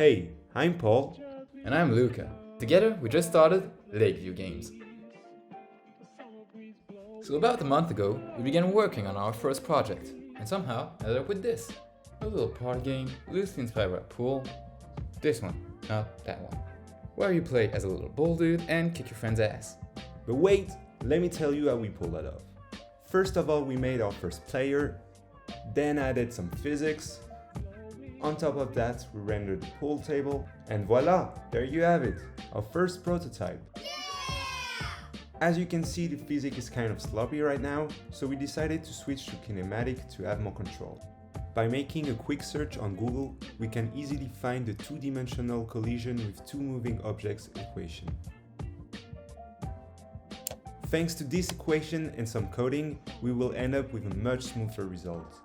Hey, I'm Paul. And I'm Luca. Together we just started Lakeview Games. So about a month ago we began working on our first project and somehow ended up with this. A little party game loosely inspired by a pool. This one, not that one. Where you play as a little bull dude and kick your friend's ass. But wait, let me tell you how we pulled that off. First of all, we made our first player, then added some physics. On top of that, we rendered the pool table, and voila, there you have it, our first prototype. Yeah! As you can see, the physics is kind of sloppy right now, so we decided to switch to kinematic to have more control. By making a quick search on Google, we can easily find the two-dimensional collision with two moving objects equation. Thanks to this equation and some coding, we will end up with a much smoother result.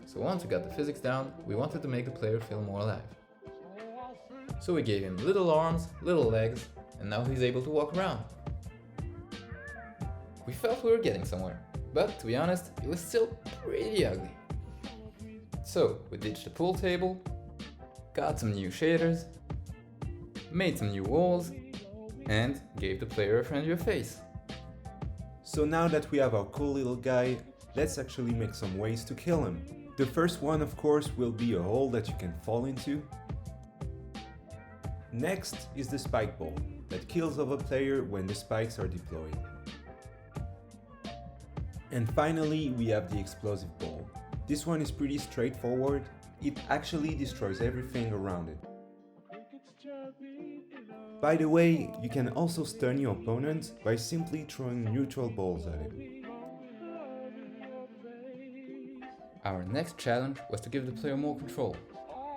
So once we got the physics down, we wanted to make the player feel more alive. So we gave him little arms, little legs, and now he's able to walk around. We felt we were getting somewhere, but to be honest, it was still pretty ugly. So we ditched the pool table, got some new shaders, made some new walls, and gave the player a friendlier face. So now that we have our cool little guy, let's actually make some ways to kill him. The first one, of course, will be a hole that you can fall into. Next is the spike ball, that kills other player when the spikes are deployed. And finally, we have the explosive ball. This one is pretty straightforward, it actually destroys everything around it. By the way, you can also stun your opponent by simply throwing neutral balls at him. Our next challenge was to give the player more control,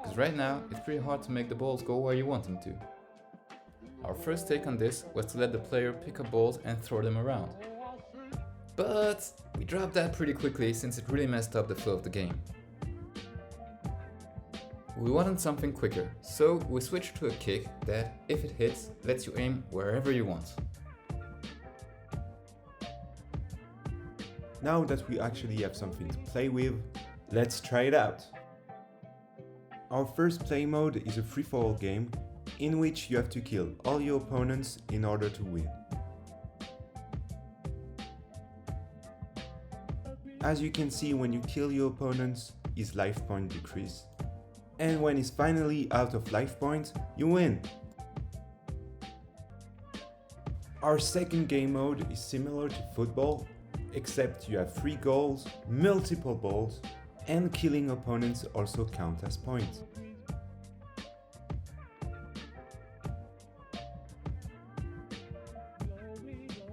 because right now it's pretty hard to make the balls go where you want them to. Our first take on this was to let the player pick up balls and throw them around. But we dropped that pretty quickly since it really messed up the flow of the game. We wanted something quicker, so we switched to a kick that, if it hits, lets you aim wherever you want. Now that we actually have something to play with, let's try it out. Our first play mode is a free-for-all game in which you have to kill all your opponents in order to win. As you can see, when you kill your opponents, his life point decrease. And when he's finally out of life points, you win! Our second game mode is similar to football, except you have 3 goals, multiple balls, and killing opponents also count as points.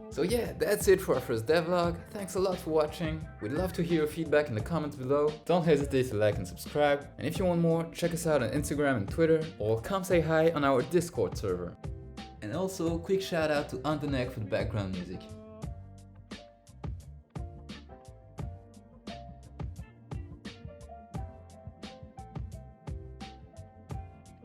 So yeah, that's it for our first devlog. Thanks a lot for watching. We'd love to hear your feedback in the comments below. Don't hesitate to like and subscribe. And if you want more, check us out on Instagram and Twitter, or come say hi on our Discord server. And also, quick shout out to OnDaNeck for the background music.